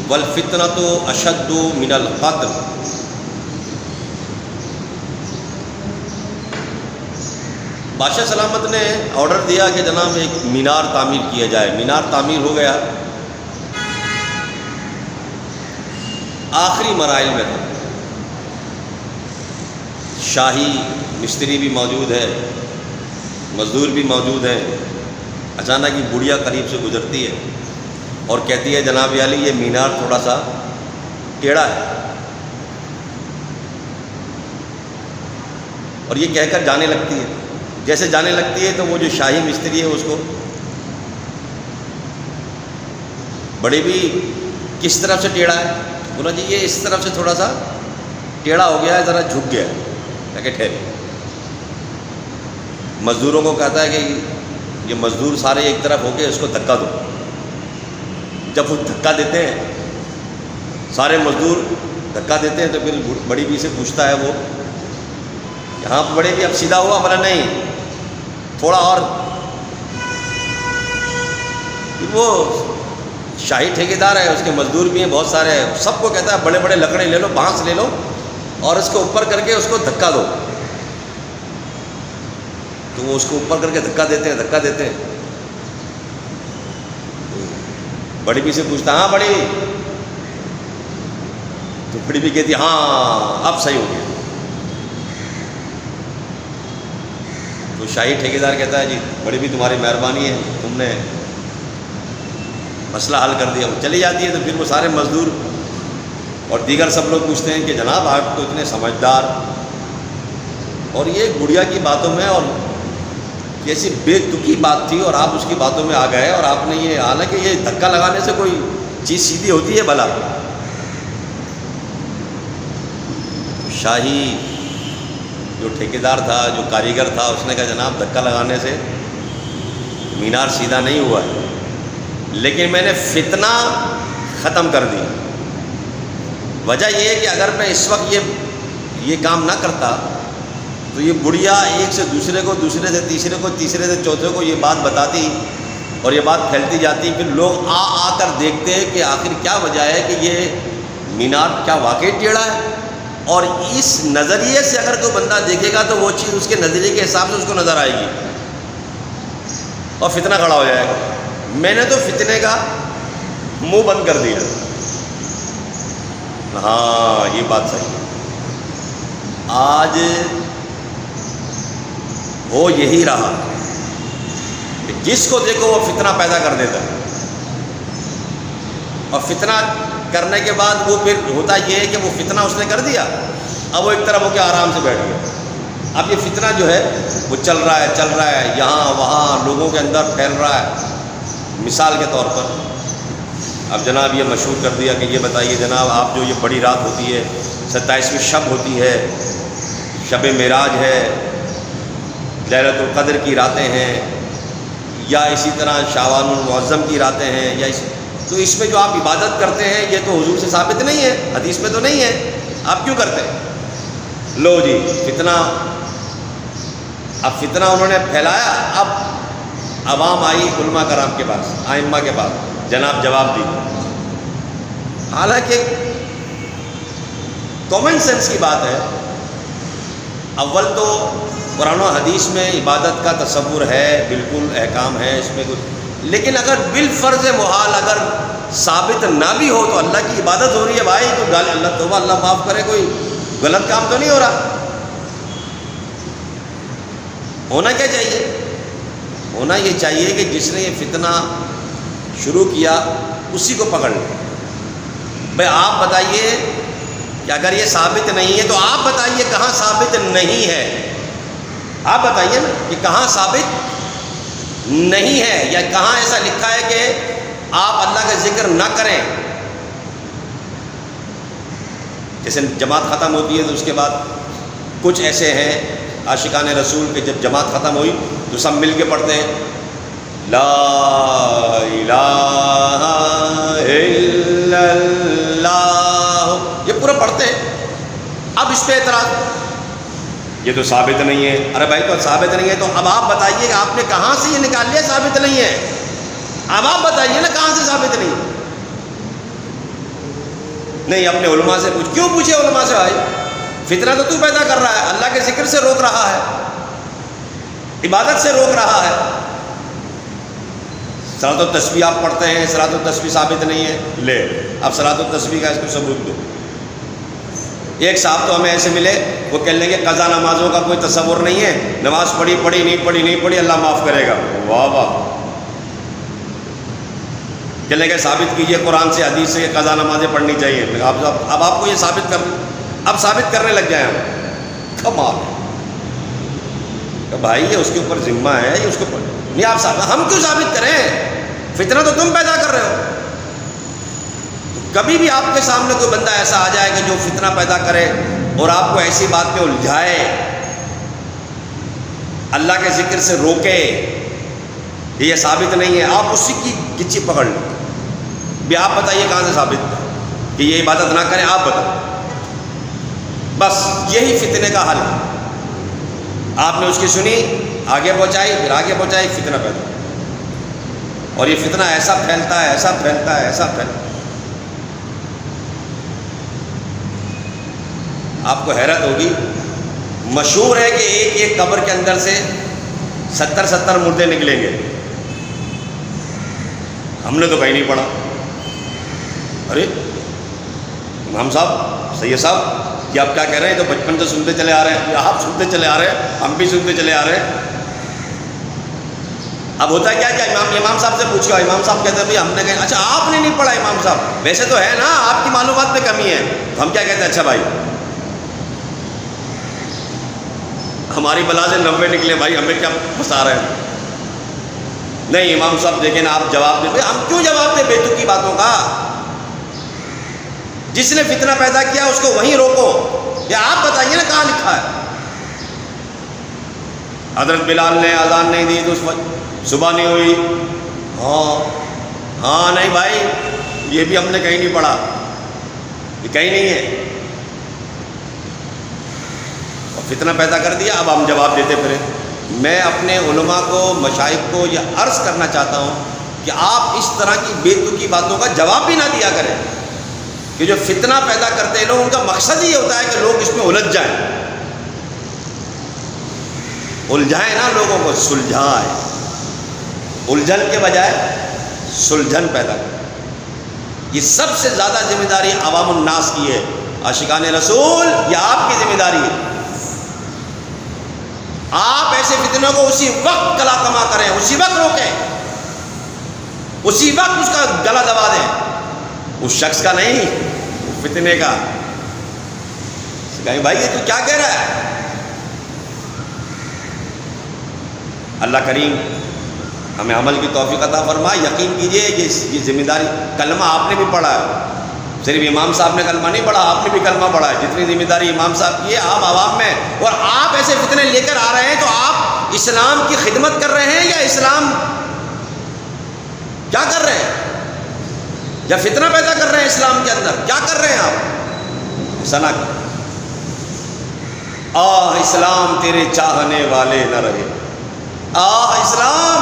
والفتنۃ اشد من القتل، بادشاہ سلامت نے آرڈر دیا کہ جناب ایک مینار تعمیر کیا جائے۔ مینار تعمیر ہو گیا، آخری مراحل میں تھا، شاہی مستری بھی موجود ہے، مزدور بھی موجود ہیں۔ اچانک یہ بڑھیا قریب سے گزرتی ہے اور کہتی ہے جناب عالی یہ مینار تھوڑا سا ٹیڑھا ہے، اور یہ کہہ کر جانے لگتی ہے۔ جیسے جانے لگتی ہے تو وہ جو شاہی مستری ہے اس کو بڑی بھی کس طرف سے ٹیڑھا ہے، بولا جی یہ اس طرف سے تھوڑا سا ٹیڑھا ہو گیا ہے، ذرا جھک گیا ہے، کہ ٹھہرے۔ مزدوروں کو کہتا ہے کہ یہ مزدور سارے ایک طرف ہو کے اس کو دھکا دو۔ جب وہ دھکا دیتے ہیں، سارے مزدور دھکا دیتے ہیں، تو پھر بڑی بی سے پوچھتا ہے وہ، یہاں بڑے بھی اب سیدھا ہوا؟ بولا نہیں، تھوڑا اور۔ وہ شاہی ٹھیکیدار ہے، اس کے مزدور بھی ہیں بہت سارے، سب کو کہتا ہے بڑے بڑے لکڑے لے لو، بانس لے لو اور اس کو اوپر کر کے اس کو دھکا دو۔ تو وہ اس کو اوپر کر کے دھکا دیتے ہیں، دھکا دیتے ہیں۔ بڑی بی سے پوچھتا ہاں بڑی بی؟ تو بڑی بی کہتی ہاں اب صحیح ہو گیا۔ تو شاہی ٹھیکیدار کہتا ہے جی بڑی بھی تمہاری مہربانی ہے، تم نے مسئلہ حل کر دیا۔ وہ چلی جاتی ہے، تو پھر وہ سارے مزدور اور دیگر سب لوگ پوچھتے ہیں کہ جناب آپ تو اتنے سمجھدار، اور یہ گڑیا کی باتوں میں، اور کیسی بے تکی بات تھی اور آپ اس کی باتوں میں آ گئے، اور آپ نے یہ، حالانکہ یہ دھکا لگانے سے کوئی چیز سیدھی ہوتی ہے بھلا؟ شاہی جو ٹھیکیدار تھا، جو کاریگر تھا، اس نے کہا جناب دھکا لگانے سے مینار سیدھا نہیں ہوا ہے، لیکن میں نے فتنہ ختم کر دی۔ وجہ یہ ہے کہ اگر میں اس وقت یہ کام نہ کرتا تو یہ بڑھیا ایک سے دوسرے کو، دوسرے سے تیسرے کو، تیسرے سے چوتھے کو یہ بات بتاتی اور یہ بات پھیلتی جاتی، پھر لوگ آ کر دیکھتے ہیں کہ آخر کیا وجہ ہے کہ یہ مینار کیا واقعی ٹیڑھا ہے، اور اس نظریے سے اگر کوئی بندہ دیکھے گا تو وہ چیز اس کے نظریے کے حساب سے اس کو نظر آئے گی اور فتنہ کھڑا ہو جائے گا۔ میں نے تو فتنے کا منہ بند کر دیا۔ ہاں یہ بات صحیح ہے۔ آج وہ یہی رہا کہ جس کو دیکھو وہ فتنہ پیدا کر دیتا ہے، اور فتنہ کرنے کے بعد وہ پھر ہوتا یہ ہے کہ وہ فتنہ اس نے کر دیا، اب وہ ایک طرف ہو کے آرام سے بیٹھ گیا۔ اب یہ فتنہ جو ہے وہ چل رہا ہے، یہاں وہاں لوگوں کے اندر پھیل رہا ہے۔ مثال کے طور پر اب جناب یہ مشہور کر دیا کہ یہ بتائیے جناب آپ جو یہ بڑی رات ہوتی ہے، 27ویں شب ہوتی ہے، شب معراج ہے، لیلۃ القدر کی راتیں ہیں، یا اسی طرح شعبان المعظم کی راتیں ہیں، یا تو اس میں جو آپ عبادت کرتے ہیں یہ تو حضور سے ثابت نہیں ہے، حدیث میں تو نہیں ہے، آپ کیوں کرتے ہیں؟ لو جی فتنہ، اب فتنہ انہوں نے پھیلایا، اب عوام آئی علماء کرام کے پاس، ائمہ کے پاس، جناب جواب دی۔ حالانکہ کامن سینس کی بات ہے، اول تو قرآن و حدیث میں عبادت کا تصور ہے، بالکل احکام ہے اس میں کچھ، لیکن اگر بالفرض محال اگر ثابت نہ بھی ہو تو اللہ کی عبادت ہو رہی ہے بھائی، تو اللہ توبہ، اللہ معاف کرے، کوئی غلط کام تو نہیں ہو رہا۔ ہونا کیا چاہیے؟ ہونا یہ چاہیے کہ جس نے یہ فتنہ شروع کیا اسی کو پکڑ لیں۔ بھائی آپ بتائیے کہ اگر یہ ثابت نہیں ہے تو آپ بتائیے کہاں ثابت نہیں ہے، آپ بتائیے نا کہ کہاں ثابت نہیں ہے، یا کہاں ایسا لکھا ہے کہ آپ اللہ کا ذکر نہ کریں۔ جیسے جماعت ختم ہوتی ہے تو اس کے بعد کچھ ایسے ہیں عاشقان رسول کہ جب جماعت ختم ہوئی تو سب مل کے پڑھتے ہیں لا الہ الا اللہ، یہ پورا پڑھتے ہیں۔ اب اس پہ اعتراض، یہ تو ثابت نہیں ہے۔ ارے بھائی تو ثابت نہیں ہے تو اب آپ بتائیے کہ آپ نے کہاں سے یہ نکال لیا ثابت نہیں ہے؟ اب آپ بتائیے نا کہاں سے ثابت نہیں ہے؟ نہیں اپنے علماء سے پوچھ. کیوں پوچھے علماء سے بھائی؟ فتنہ تو پیدا کر رہا ہے، اللہ کے ذکر سے روک رہا ہے، عبادت سے روک رہا ہے. صلاۃ التسبیح آپ پڑھتے ہیں، صلاۃ التسبیح ثابت نہیں ہے، لے اب صلاۃ التسبیح کا اس کو ثبوت دو. ایک صاحب تو ہمیں ایسے ملے، وہ کہہ لیں گے قضا نمازوں کا کوئی تصور نہیں ہے، نماز پڑھی نہیں پڑھی اللہ معاف کرے گا. واہ واہ. کہہ لیں گے ثابت کیجئے قرآن سے حدیث سے قضا نمازیں پڑھنی چاہیے. اب آپ کو یہ ثابت کرنے لگ جائیں ہم. کمال کہ بھائی یہ اس کے اوپر ذمہ ہے، یہ اس کے اوپر نہیں. آپ ہم کیوں ثابت کریں؟ فتنہ تو تم پیدا کر رہے ہو. کبھی بھی آپ کے سامنے کوئی بندہ ایسا آ جائے کہ جو فتنہ پیدا کرے اور آپ کو ایسی بات پہ الجھائے، اللہ کے ذکر سے روکے، یہ ثابت نہیں ہے، آپ اسی کی گچی پکڑ لیں. بھی آپ بتائیے کہاں سے ثابت ہے کہ یہ عبادت نہ کریں؟ آپ بتائیں. بس یہی فتنے کا حل ہے. آپ نے اس کی سنی، آگے پہنچائی، پھر آگے پہنچائی، فتنہ پیدا. اور یہ فتنہ ایسا پھیلتا ہے، ایسا پھیلتا ہے، ایسا پھیلتا ہے. آپ کو حیرت ہوگی، مشہور ہے کہ ایک قبر کے اندر سے 70 مردے نکلیں گے. ہم نے تو کہیں نہیں پڑھا. ارے امام صاحب، سید صاحب، یہ آپ کیا کہہ رہے ہیں؟ تو بچپن سے سنتے چلے آ رہے ہیں، آپ سنتے چلے آ رہے ہیں، ہم بھی سنتے چلے آ رہے ہیں. اب ہوتا ہے کیا امام صاحب سے پوچھو، امام صاحب کہتے ہیں بھائی ہم نے کہا اچھا آپ نے نہیں پڑھا امام صاحب، ویسے تو ہے نا آپ کی معلومات میں کمی ہے. ہم کیا کہتے ہیں؟ اچھا بھائی ہماری بلا سے 90 نکلے بھائی، ہمیں کیا پھنسا رہے ہیں؟ نہیں امام صاحب دیکھیں نا آپ جواب دیں. ہم کیوں جواب دیں بیتوکی باتوں کا؟ جس نے فتنہ پیدا کیا اس کو وہیں روکو. یا آپ بتائیے نا کہاں لکھا ہے؟ حضرت بلال نے اذان نہیں دی تو اس وقت صبح نہیں ہوئی. ہاں نہیں بھائی یہ بھی ہم نے کہیں نہیں پڑھا، یہ کہیں نہیں ہے. فتنہ پیدا کر دیا، اب ہم جواب دیتے پھریں. میں اپنے علماء کو، مشائخ کو یہ عرض کرنا چاہتا ہوں کہ آپ اس طرح کی بے تکی باتوں کا جواب بھی نہ دیا کریں. کہ جو فتنہ پیدا کرتے ہیں لوگ، ان کا مقصد یہ ہوتا ہے کہ لوگ اس میں الجھ جائیں. الجھائیں نا لوگوں کو، سلجھائیں. الجھن کے بجائے سلجھن پیدا کریں. یہ سب سے زیادہ ذمہ داری عوام الناس کی ہے. عاشقان رسول یہ آپ کی ذمہ داری ہے. آپ ایسے فتنوں کو اسی وقت کلا کما کریں، اسی وقت روکیں، اسی وقت اس کا گلا دبا دیں. اس شخص کا نہیں، فتنے کا. کہیں بھائی یہ تو کیا کہہ رہا ہے؟ اللہ کریم ہمیں عمل کی توفیق عطا فرمائے. یقین کیجئے یہ ذمہ داری. کلمہ آپ نے بھی پڑھا ہے، صرف امام صاحب نے کلمہ نہیں پڑھا، آپ نے بھی کلمہ پڑھا ہے. جتنی ذمہ داری امام صاحب کی ہے آپ عوام میں، اور آپ ایسے فتنے لے کر آ رہے ہیں تو آپ اسلام کی خدمت کر رہے ہیں یا اسلام کیا کر رہے ہیں؟ یا فتنہ پیدا کر رہے ہیں اسلام کے اندر؟ کیا کر رہے ہیں آپ؟ ایسا نہ کریں. آہ اسلام تیرے چاہنے والے نہ رہے، آہ اسلام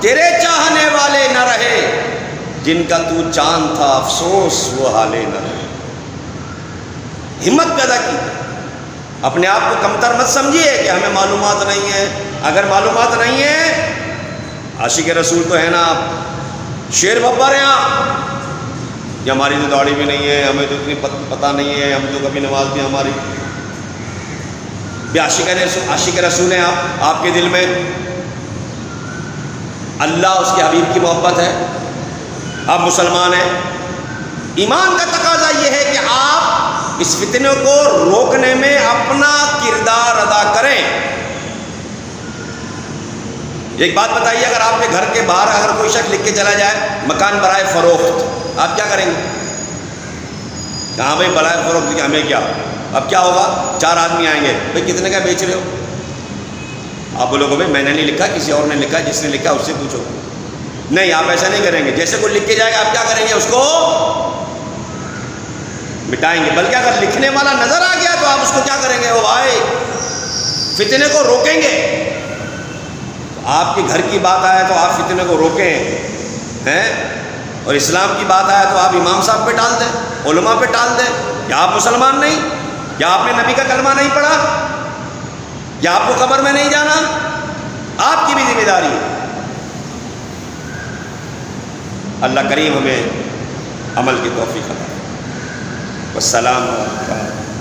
تیرے چاہنے والے نہ رہے، جن کا تو چاند تھا افسوس وہ حالے نہ رہے. ہمت پیدا کی. اپنے آپ کو کمتر مت سمجھیے کہ ہمیں معلومات نہیں ہے. اگر معلومات نہیں ہے، عاشق رسول تو ہے نا آپ، شیر ببر ہیں آپ. یہ ہماری تو داڑھی بھی نہیں ہے، ہمیں تو اتنی پتہ نہیں ہے، ہم تو کبھی نماز بھی ہماری بھی عاشق رسول ہیں آپ کے دل میں اللہ اس کے حبیب کی محبت ہے، آپ مسلمان ہیں. ایمان کا تقاضا یہ ہے کہ آپ اس فتنے کو روکنے میں اپنا کردار ادا کریں. ایک بات بتائیے، اگر آپ کے گھر کے باہر اگر کوئی شخص لکھ کے چلا جائے مکان برائے فروخت، آپ کیا کریں گے؟ کہاں بھائی برائے فروخت، ہمیں کیا؟ اب کیا ہوگا؟ 4 آدمی آئیں گے، بھائی کتنے کا بیچ رہے ہو؟ آپ بولو گے بھائی میں نے نہیں لکھا، کسی اور نے لکھا، جس نے لکھا اس سے پوچھو. نہیں آپ ایسا نہیں کریں گے. جیسے کوئی لکھ کے جائے گا آپ کیا کریں گے؟ اس کو مٹائیں گے. بلکہ اگر لکھنے والا نظر آ گیا تو آپ اس کو کیا کریں گے؟ او بھائی فتنے کو روکیں گے. آپ کے گھر کی بات آئے تو آپ فتنے کو روکیں ہیں. اور اسلام کی بات آیا تو آپ امام صاحب پہ ٹال دیں، علماء پہ ٹال دیں کہ آپ مسلمان نہیں، یا آپ نے نبی کا کلمہ نہیں پڑھا، یا آپ کو قبر میں نہیں جانا. آپ کی بھی ذمہ داری ہے. اللہ کریم ہمیں عمل کی توفیق عطا فرمائے. والسلام علیکم.